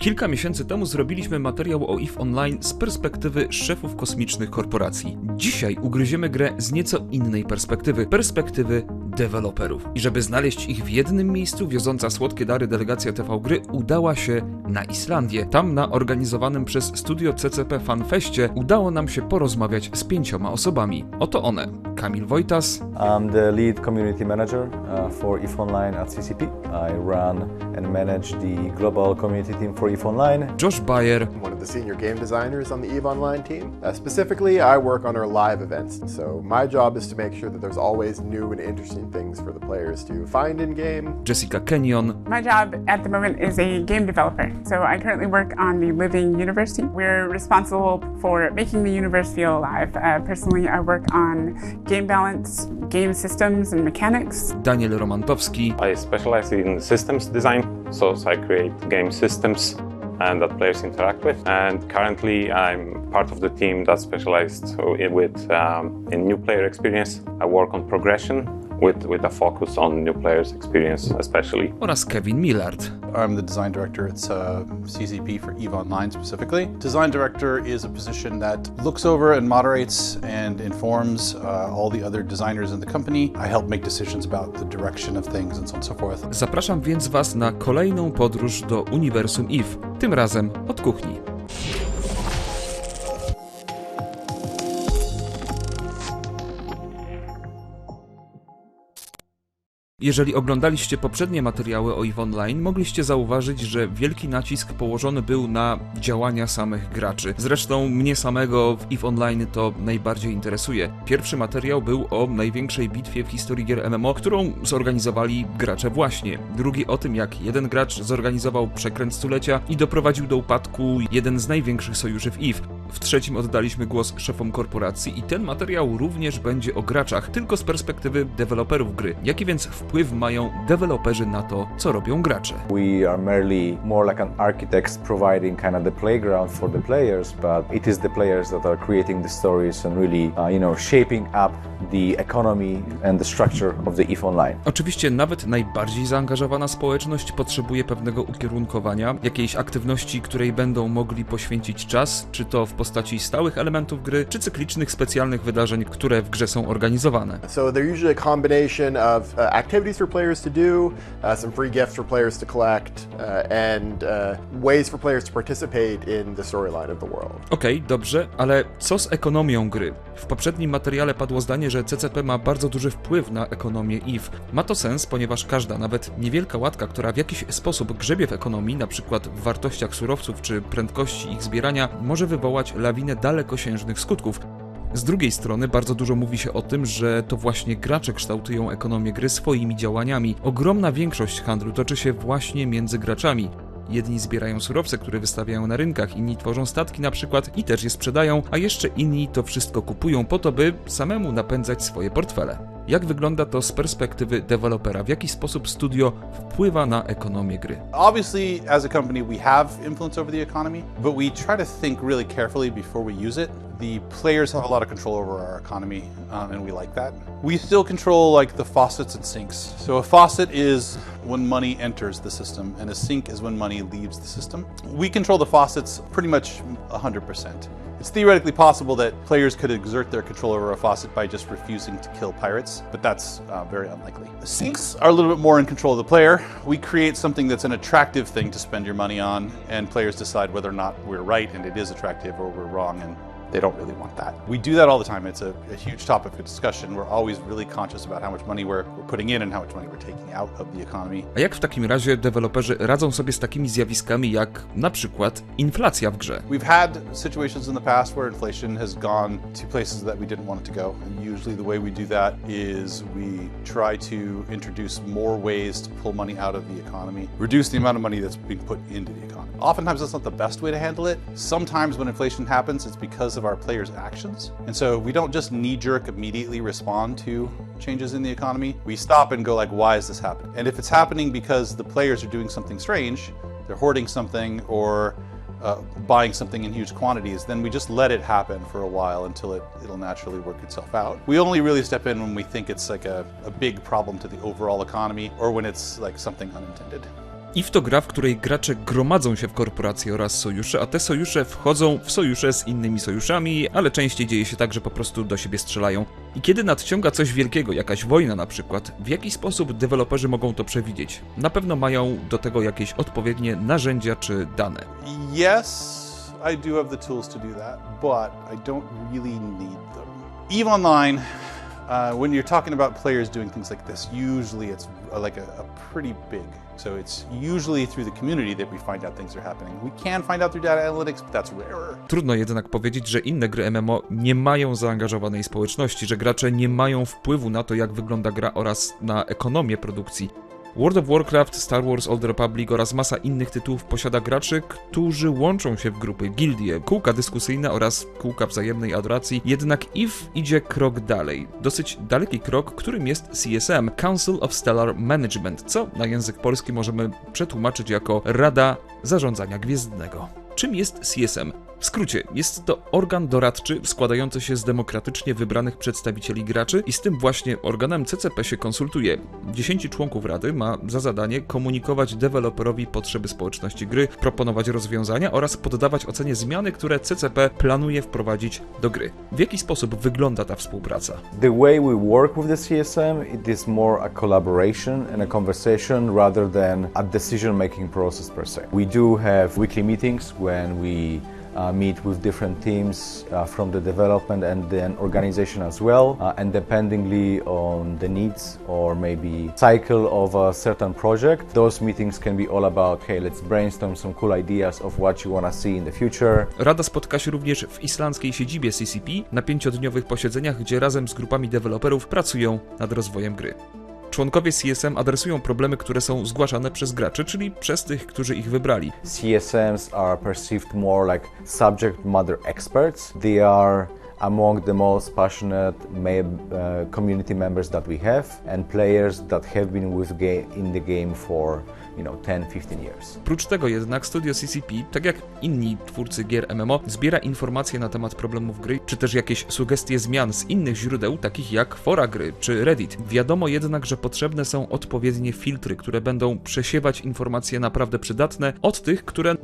Kilka miesięcy temu zrobiliśmy materiał o EVE Online z perspektywy szefów kosmicznych korporacji. Dzisiaj ugryziemy grę z nieco innej perspektywy deweloperów. I żeby znaleźć ich w jednym miejscu, wioząca słodkie dary delegacja TV Gry udała się na Islandię. Tam na organizowanym przez studio CCP fanfeście udało nam się porozmawiać z 5 osobami. Oto one: Kamil Wojtas. I'm the lead community manager for EVE Online at CCP. I run and manage the global community team for EVE Online. Josh Bayer. I'm one of the senior game designers on the EVE Online team. Specifically, I work on our live events. So my job is to make sure that there's always new and interesting things for the players to find in game. Jessica Kenyon. My job at the moment is a game developer. So I currently work on the Living Universe team. We're responsible for making the universe feel alive. Personally, I work on game balance, game systems and mechanics. Daniel Romantowski. I specialize in systems design, so I create game systems and that players interact with. And currently I'm part of the team that's specialized in new player experience. I work on progression with a focus on new players' experience especially. Oraz Kevin Millard. I'm the design director at CCP for EVE Online specifically. Design director is a position that looks over and moderates and informs all the other designers in the company. I help make decisions about the direction of things and so on and so forth. Zapraszam więc Was na kolejną podróż do uniwersum EVE, tym razem od kuchni. Jeżeli oglądaliście poprzednie materiały o EVE Online, mogliście zauważyć, że wielki nacisk położony był na działania samych graczy. Zresztą mnie samego w EVE Online to najbardziej interesuje. Pierwszy materiał był o największej bitwie w historii gier MMO, którą zorganizowali gracze właśnie. Drugi o tym, jak jeden gracz zorganizował przekręt stulecia i doprowadził do upadku jeden z największych sojuszy w EVE. W trzecim oddaliśmy głos szefom korporacji i ten materiał również będzie o graczach, tylko z perspektywy deweloperów gry. Jaki więc wpływ mają deweloperzy na to, co robią gracze? We are merely more like an architects providing kind of the playground for the players, but it is the players that are creating the stories and really, shaping up the economy and the structure of the EVE Online. Oczywiście nawet najbardziej zaangażowana społeczność potrzebuje pewnego ukierunkowania, jakiejś aktywności, której będą mogli poświęcić czas, czy to w postaci stałych elementów gry, czy cyklicznych, specjalnych wydarzeń, które w grze są organizowane. So they're usually a combination of activities for players to do, some free gifts for players to collect, and ways for players to participate in the storyline of the world. Okej, dobrze, ale co z ekonomią gry? W poprzednim materiale padło zdanie, że CCP ma bardzo duży wpływ na ekonomię EVE. Ma to sens, ponieważ każda, nawet niewielka łatka, która w jakiś sposób grzebie w ekonomii, np. w wartościach surowców czy prędkości ich zbierania, może wywołać lawinę dalekosiężnych skutków. Z drugiej strony bardzo dużo mówi się o tym, że to właśnie gracze kształtują ekonomię gry swoimi działaniami. Ogromna większość handlu toczy się właśnie między graczami. Jedni zbierają surowce, które wystawiają na rynkach, inni tworzą statki na przykład i też je sprzedają, a jeszcze inni to wszystko kupują po to, by samemu napędzać swoje portfele. Jak wygląda to z perspektywy dewelopera? W jaki sposób studio wpływa na ekonomię gry? Obviously, as a company, we have influence over the economy, but we try to think really carefully before we use it. The players have a lot of control over our economy, and we like that. We still control like the faucets and sinks. So a faucet is when money enters the system, and a sink is when money leaves the system. We control the faucets pretty much 100%. It's theoretically possible that players could exert their control over a faucet by just refusing to kill pirates, but that's very unlikely. The sinks are a little bit more in control of the player. We create something that's an attractive thing to spend your money on, and players decide whether or not we're right and it is attractive or we're wrong, and they don't really want that. We do that all the time. It's a huge topic of discussion. We're always really conscious about how much money we're putting in and how much money we're taking out of the economy. A jak w takim razie deweloperzy radzą sobie z takimi zjawiskami jak na przykład inflacja w grze? We've had situations in the past where inflation has gone to places that we didn't want it to go. And usually the way we do that is we try to introduce more ways to pull money out of the economy, reduce the amount of money that's being put into the economy. Oftentimes that's not the best way to handle it. Sometimes when inflation happens, it's because of our players' actions. And so we don't just knee-jerk immediately respond to changes in the economy. We stop and go like, why is this happening? And if it's happening because the players are doing something strange, they're hoarding something or buying something in huge quantities, then we just let it happen for a while until it'll naturally work itself out. We only really step in when we think it's like a big problem to the overall economy or when it's like something unintended. IF to gra, w której gracze gromadzą się w korporacje oraz sojusze, a te sojusze wchodzą w sojusze z innymi sojuszami, ale częściej dzieje się tak, że po prostu do siebie strzelają. I kiedy nadciąga coś wielkiego, jakaś wojna na przykład, w jaki sposób deweloperzy mogą to przewidzieć? Na pewno mają do tego jakieś odpowiednie narzędzia czy dane. Yes, I do have the tools to do that, but I don't really need them. EVE Online, when you're talking about players doing things like this, usually it's like a pretty big. So it's usually through the community that we find out things are happening. We can find out through data analytics, but that's rarer. Trudno jednak powiedzieć, że inne gry MMO nie mają zaangażowanej społeczności, że gracze nie mają wpływu na to, jak wygląda gra oraz na ekonomię produkcji. World of Warcraft, Star Wars Old Republic oraz masa innych tytułów posiada graczy, którzy łączą się w grupy, gildie, kółka dyskusyjne oraz kółka wzajemnej adoracji, jednak IF idzie krok dalej. Dosyć daleki krok, którym jest CSM, Council of Stellar Management, co na język polski możemy przetłumaczyć jako Rada Zarządzania Gwiezdnego. Czym jest CSM? W skrócie, jest to organ doradczy składający się z demokratycznie wybranych przedstawicieli graczy i z tym właśnie organem CCP się konsultuje. 10 członków rady ma za zadanie komunikować deweloperowi potrzeby społeczności gry, proponować rozwiązania oraz poddawać ocenie zmiany, które CCP planuje wprowadzić do gry. W jaki sposób wygląda ta współpraca? The way we work with the CSM, it is more a collaboration and a conversation rather than a decision-making process per se. We do have weekly meetings when we meet with different teams from the development and then organization as well, and dependingly on the needs or maybe cycle of a certain project, those meetings can be all about, hey, let's brainstorm some cool ideas of what you want to see in the future. Rada spotka się również w islandzkiej siedzibie CCP na 5-dniowych posiedzeniach, gdzie razem z grupami deweloperów pracują nad rozwojem gry. Członkowie CSM adresują problemy, które są zgłaszane przez graczy, czyli przez tych, którzy ich wybrali. CSMs are perceived more like subject matter experts. They are among the most passionate community members that we have and players that have been in the game for 10-15 years. Prócz tego jednak studio CCP, tak jak inni twórcy gier MMO, zbiera informacje na temat problemów gry, czy też jakieś sugestie zmian z innych źródeł, takich jak fora gry czy Reddit. Wiadomo jednak, że potrzebne są odpowiednie filtry, które będą przesiewać informacje naprawdę przydatne od tych, które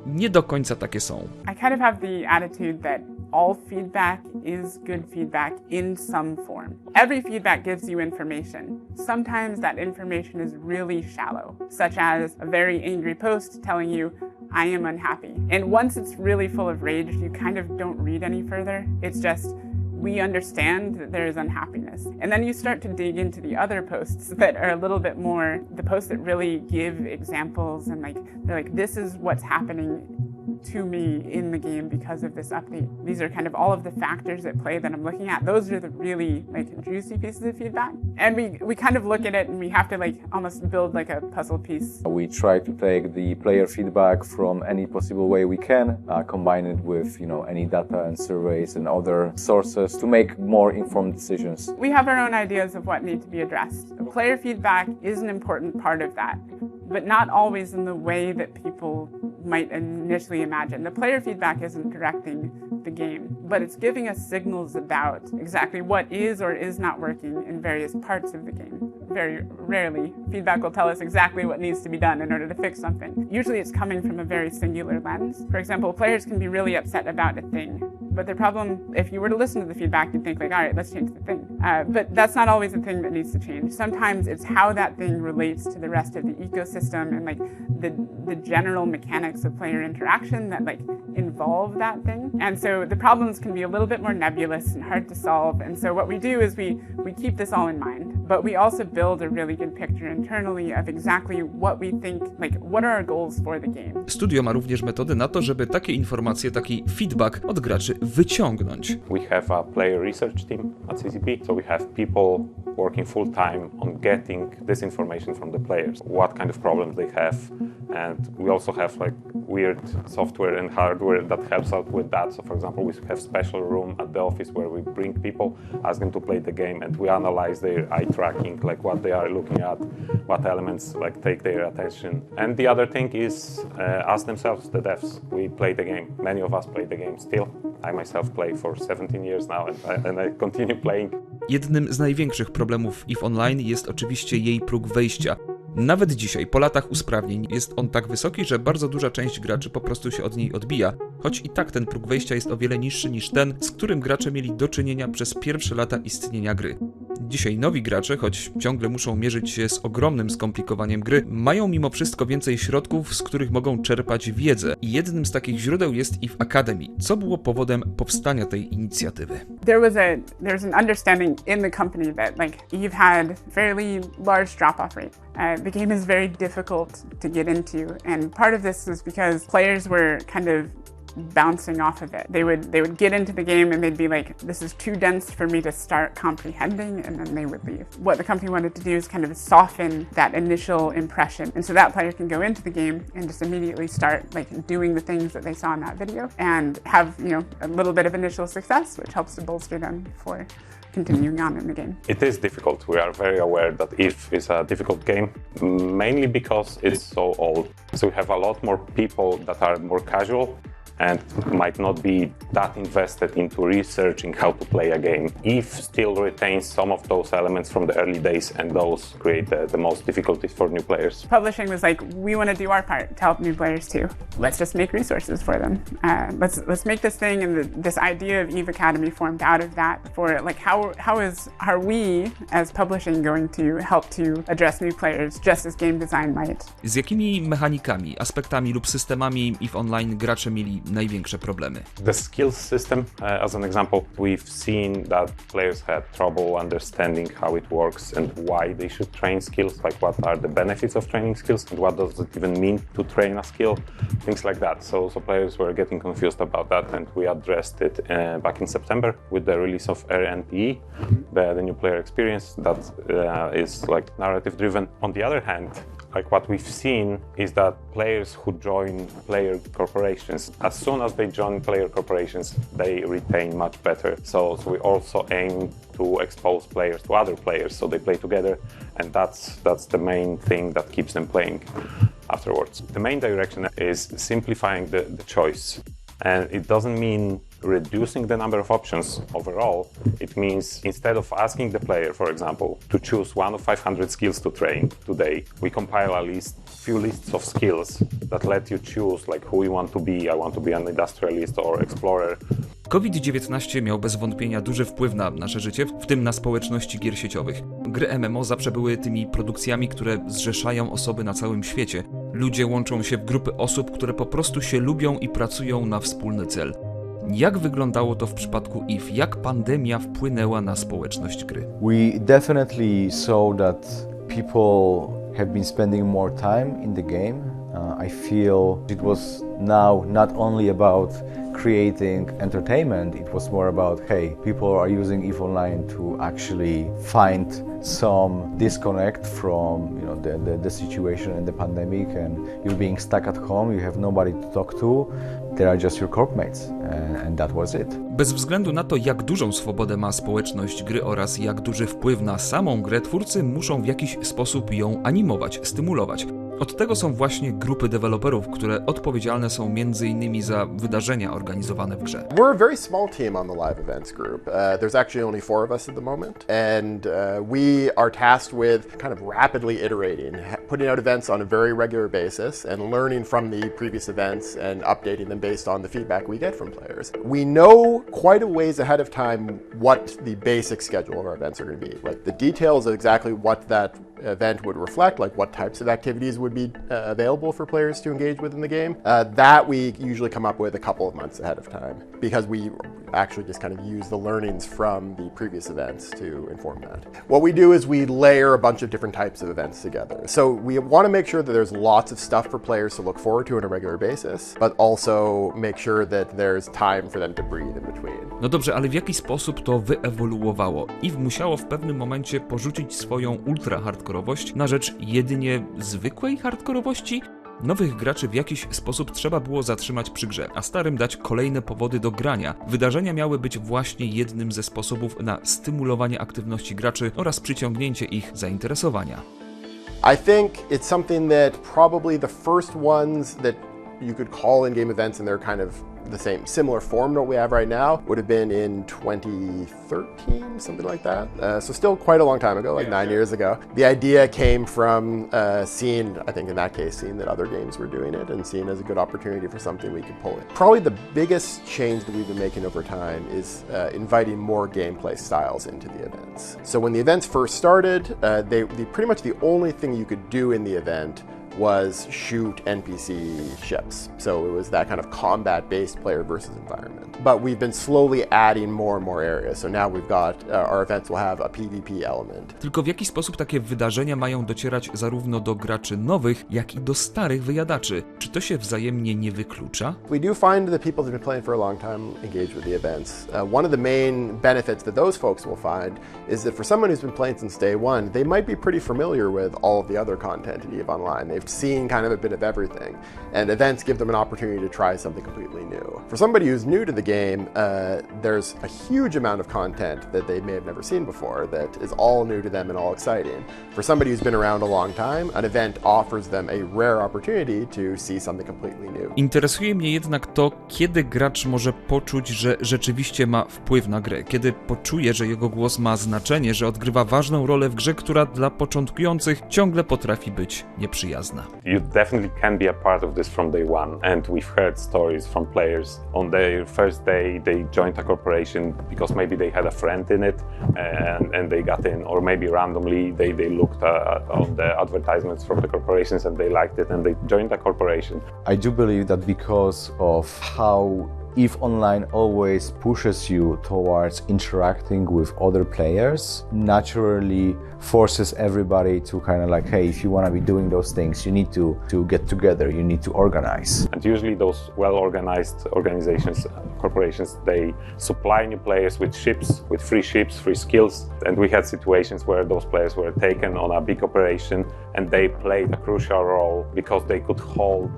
nie do końca takie są. I kind of have the attitude that all feedback is good feedback in some form. Every feedback gives you information. Sometimes that information is really shallow, such as a very angry post telling you, I am unhappy. And once it's really full of rage, you kind of don't read any further. It's just, we understand that there is unhappiness. And then you start to dig into the other posts that are a little bit more, the posts that really give examples and they're like, this is what's happening to me in the game because of this update. These are kind of all of the factors at play that I'm looking at. Those are the really juicy pieces of feedback. And we kind of look at it and we have to almost build a puzzle piece. We try to take the player feedback from any possible way we can, combine it with any data and surveys and other sources to make more informed decisions. We have our own ideas of what needs to be addressed. Player feedback is an important part of that, but not always in the way that people might initially imagine. The player feedback isn't directing the game, but it's giving us signals about exactly what is or is not working in various parts of the game. Very rarely, feedback will tell us exactly what needs to be done in order to fix something. Usually it's coming from a very singular lens. For example, players can be really upset about a thing, but the problem, if you were to listen to the feedback, you'd think all right, let's change the thing. But that's not always the thing that needs to change. Sometimes it's how that thing relates to the rest of the ecosystem and the general mechanics of player interaction that involve that thing. And so the problems can be a little bit more nebulous and hard to solve. And so what we do is we keep this all in mind, but we also build a really good picture internally of exactly what we think, what are our goals for the game. Studio ma również metody na to, żeby takie informacje, taki feedback od graczy wyciągnąć. We have a player research team at CCP, so we have people working full time on getting this information from the players, what kind of problems they have, and we also have weird software and hardware that helps out with that. So for example, we have special room at the office where we bring people, ask them to play the game, and we analyze their eye tracking, what they are looking at, what elements take their attention. And the other thing is us themselves, the devs. We play the game. Many of us play the game still. I myself play for 17 years now and I continue playing. Jednym z największych problemów EVE Online jest oczywiście jej próg wejścia. Nawet dzisiaj, po latach usprawnień, jest on tak wysoki, że bardzo duża część graczy po prostu się od niej odbija, choć i tak ten próg wejścia jest o wiele niższy niż ten, z którym gracze mieli do czynienia przez pierwsze lata istnienia gry. Dzisiaj nowi gracze, choć ciągle muszą mierzyć się z ogromnym skomplikowaniem gry, mają mimo wszystko więcej środków, z których mogą czerpać wiedzę. I jednym z takich źródeł jest EVE Academy. Co było powodem powstania tej inicjatywy? There's an understanding in the company that EVE had fairly large drop-off rate. The game is very difficult to get into, and part of this was because players were kind of bouncing off of it. They would get into the game and they'd be like, this is too dense for me to start comprehending, and then they would leave. What the company wanted to do is kind of soften that initial impression, and so that player can go into the game and just immediately start doing the things that they saw in that video and have, a little bit of initial success, which helps to bolster them for continuing on in the game. It is difficult. We are very aware that EVE is a difficult game, mainly because it's so old. So we have a lot more people that are more casual and might not be that invested into researching how to play a game. EVE still retains some of those elements from the early days, and those create the most difficulties for new players. Publishing was like, we want to do our part to help new players too. Let's just make resources for them. Let's make this thing, and this idea of EVE Academy formed out of that. For are we as publishing going to help to address new players just as game design might? Z jakimi mechanikami, aspektami lub systemami EVE Online gracze mieli największe problemy? The skills system, as an example, we've seen that players had trouble understanding how it works and why they should train skills, like what are the benefits of training skills and what does it even mean to train a skill, things like that. So players were getting confused about that, and we addressed it back in September with the release of RNPE, the new player experience that is narrative driven. On the other hand, what we've seen is that players who join player corporations, as soon as they join player corporations, they retain much better. So we also aim to expose players to other players, so they play together, and that's the main thing that keeps them playing afterwards. The main direction is simplifying the choice, and it doesn't mean reducing the number of options overall. It means instead of asking the player, for example, to choose one of 500 skills to train today, we compile few lists of skills that let you choose who you want to be. I want to be an industrialist or explorer. COVID-19 miał bez wątpienia duży wpływ na nasze życie, w tym na społeczności gier sieciowych. Gry MMO zawsze były tymi produkcjami, które zrzeszają osoby na całym świecie. Ludzie łączą się w grupy osób, które po prostu się lubią i pracują na wspólny cel. Jak wyglądało to w przypadku EVE? Jak pandemia wpłynęła na społeczność gry? We definitely saw that people have been spending more time in the game. I feel it was now not only about creating entertainment, it was more about, hey, people are using EVE Online to actually find some disconnect from the situation and the pandemic, and you're being stuck at home, you have nobody to talk to, they are just your corpmates, and that was it. Bez względu na to, jak dużą swobodę ma społeczność gry oraz jak duży wpływ na samą grę, twórcy muszą w jakiś sposób ją animować, stymulować. Od tego są właśnie grupy deweloperów, które odpowiedzialne są m.in. za wydarzenia organizowane w grze. We're a very small team on the live events group. There's actually only 4 of us at the moment, and we are tasked with kind of rapidly iterating, putting out events on a very regular basis and learning from the previous events and updating them based on the feedback we get from players. We know quite a ways ahead of time what the basic schedule of our events are going to be. The details of exactly what that event would reflect, what types of activities would be available for players to engage with in the game. That we usually come up with a couple of months ahead of time, because we actually just kind of use the learnings from the previous events to inform that. What we do is we layer a bunch of different types of events together. So we want to make sure that there's lots of stuff for players to look forward to on a regular basis, but also make sure that there's time for them to breathe in between. No dobrze, ale w jaki sposób to wyewoluowało? EVE musiało w pewnym momencie porzucić swoją ultra hardkorowość na rzecz jedynie zwykłej hardkorowości? Nowych graczy w jakiś sposób trzeba było zatrzymać przy grze, a starym dać kolejne powody do grania. Wydarzenia miały być właśnie jednym ze sposobów na stymulowanie aktywności graczy oraz przyciągnięcie ich zainteresowania. I think it's something that probably the first ones that you could call in-game events in their kind of the same similar form to what we have right now would have been in 2013, something like that. So still quite a long time ago, like 9 years ago. The idea came from seeing, I think in that case, seeing that other games were doing it and seeing as a good opportunity for something we could pull in. Probably the biggest change that we've been making over time is inviting more gameplay styles into the events. So when the events first started, they pretty much the only thing you could do in the event was shoot NPC ships. So it was that kind of combat-based player versus environment. But we've been slowly adding more and more areas. So now we've got, our events will have a PvP element. Tylko w jaki sposób takie wydarzenia mają docierać zarówno do graczy nowych, jak i do starych wyjadaczy? Czy to się wzajemnie nie wyklucza? We do find that people who've been playing for a long time engage with the events. One of the main benefits that those folks will find is that for someone who's been playing since day one, they might be pretty familiar with all of the other content in EVE Online. They've seen kind of a bit of everything, and events give them an opportunity to try something completely new. For somebody who's new to the game, there's a huge amount of content that they may have never seen before that is all new to them and all exciting. For somebody who's been around a long time, an event offers them a rare opportunity to see something completely new. Interesuje mnie jednak to, kiedy gracz może poczuć, że rzeczywiście ma wpływ na grę, kiedy poczuje, że jego głos ma znaczenie, że odgrywa ważną rolę w grze, która dla początkujących ciągle potrafi być nieprzyjazna. You definitely can be a part of this from day one, and we've heard stories from players on their first day they joined a corporation because maybe they had a friend in it and they got in, or maybe randomly they looked on the advertisements from the corporations and they liked it and they joined a corporation. I do believe that because of how EVE Online always pushes you towards interacting with other players, naturally forces everybody to kind of like, hey, if you want to be doing those things, you need to get together, you need to organize. And usually those well-organized organizations, corporations, they supply new players with ships, with free ships, free skills. And we had situations where those players were taken on a big operation and they played a crucial role because they could hold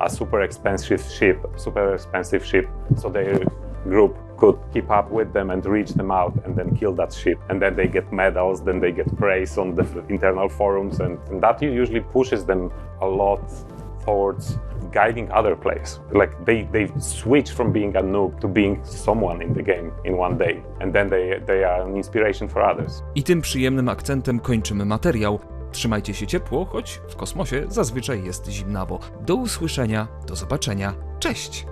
a super expensive ship, so their group could keep up with them and reach them out and then kill that ship. And then they get medals, then they get praise on the internal forums, and that usually pushes them a lot towards guiding other players. Like they switch from being a noob to being someone in the game in one day. And then they are an inspiration for others. I tym przyjemnym akcentem kończymy materiał. Trzymajcie się ciepło, choć w kosmosie zazwyczaj jest zimnawo. Do usłyszenia, do zobaczenia, cześć!